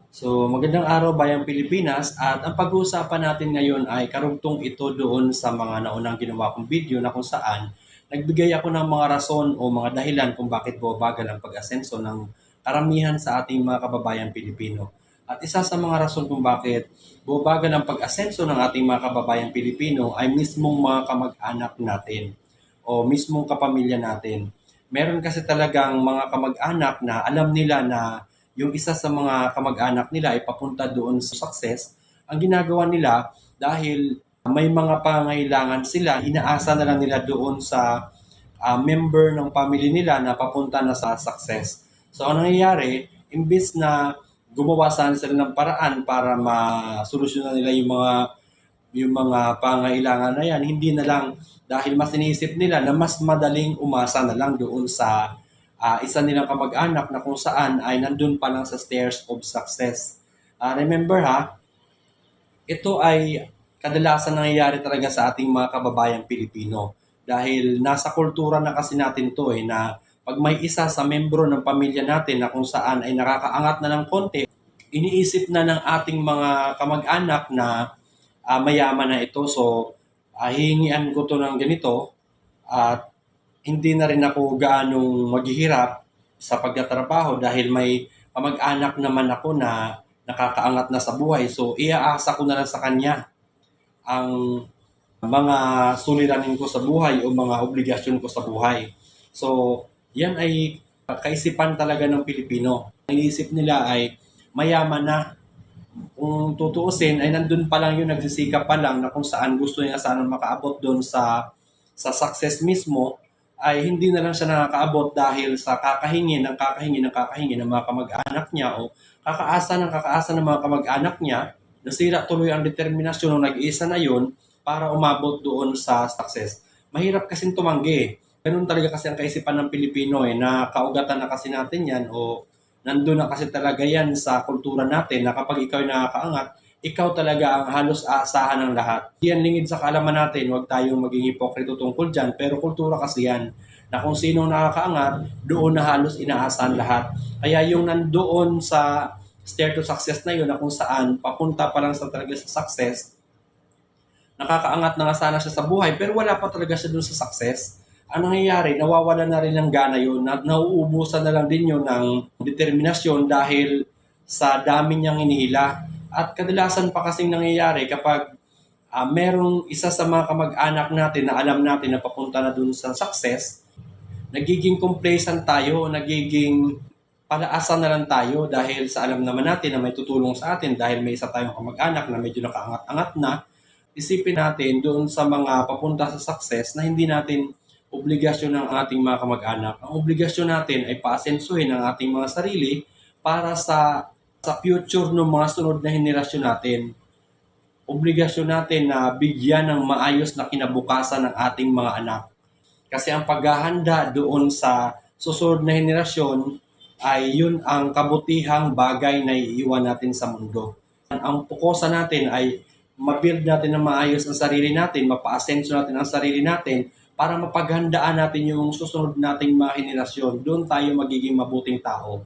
Magandang araw bayang Pilipinas at ang pag-uusapan natin ngayon ay karugtong ito doon sa mga naunang ginawa kong video na kung saan nagbigay ako ng mga rason o mga dahilan kung bakit bumabagal ang pag-asenso ng karamihan sa ating mga kababayang Pilipino. At isa sa mga rason kung bakit bumabagal ang pag-asenso ng ating mga kababayang Pilipino ay mismong mga kamag-anak natin o mismong kapamilya natin. Meron kasi talagang mga kamag-anak na alam nila na yung isa sa mga kamag-anak nila ay papunta doon sa success, ang ginagawa nila dahil may mga pangailangan sila, inaasa na lang nila doon sa member ng family nila na papunta na sa success. So, ang nangyayari, imbis na gumawa sana sila ng paraan para masolusyonan nila yung mga pangailangan na yan, hindi na lang dahil mas iniisip nila na mas madaling umasa na lang doon sa isa nilang kamag-anak na kung saan ay nandun pa lang sa stairs of success. Remember ha, ito ay kadalasan nangyayari talaga sa ating mga kababayang Pilipino dahil nasa kultura na kasi natin to na pag may isa sa membro ng pamilya natin na kung saan ay nakakaangat na ng konti, iniisip na ng ating mga kamag-anak na mayaman na ito. So, hihingian ko to ng ganito at hindi na rin ako gaanong maghihirap sa pagtatrabaho dahil may kamag-anak naman ako na nakakaangat na sa buhay. So, iaasa ko na lang sa kanya ang mga suliranin ko sa buhay o mga obligasyon ko sa buhay. So, yan ay kaisipan talaga ng Pilipino. Ang iniisip nila ay mayaman na. Kung tutuusin ay nandun pa lang yung nagsisikap pa lang na kung saan gusto niya sana makaabot doon sa success mismo ay hindi na lang siya nakakaabot dahil sa kakahingi ng mga kamag-anak niya o kakaasa ng mga kamag-anak niya, nasira tuloy ang determinasyon ng nag-iisa na yun para umabot doon sa success. Mahirap kasing tumanggi. Ganun talaga kasi ang kaisipan ng Pilipino na kaugatan na kasi natin yan o nandun na kasi talaga yan sa kultura natin na kapag ikaw ay nakakaangat, ikaw talaga ang halos aasahan ng lahat. Yan lingid sa kaalaman natin, huwag tayong maging hipokrito tungkol dyan, pero kultura kasi yan, na kung sino nakakaangat, doon na halos inaasahan lahat. Kaya yung nandoon sa stair to success na yun, na kung saan papunta pa lang sa talaga sa success, nakakaangat na nga sana siya sa buhay, pero wala pa talaga siya doon sa success. Ang nangyayari, nawawala na rin ng gana yun, nauubusan na lang din yun ng determinasyon dahil sa dami niyang inihila. At kadalasan pa kasing nangyayari kapag merong isa sa mga kamag-anak natin na alam natin na papunta na dun sa success, nagiging complacent tayo, nagiging palaasa na lang tayo dahil sa alam naman natin na may tutulong sa atin dahil may isa tayong kamag-anak na medyo nakaangat-angat na, isipin natin doon sa mga papunta sa success na hindi natin obligasyon ng ating mga kamag-anak. Ang obligasyon natin ay paasensuhin ang ating mga sarili para sa future ng mga sunod na henerasyon natin. Obligasyon natin na bigyan ng maayos na kinabukasan ng ating mga anak. Kasi ang paghahanda doon sa susunod na henerasyon ay yun ang kabutihang bagay na iiwan natin sa mundo. Ang pukosan natin ay mabuild natin ng maayos ang sarili natin, mapaasenso natin ang sarili natin para mapaghandaan natin yung susunod nating mga henerasyon. Doon tayo magiging mabuting tao.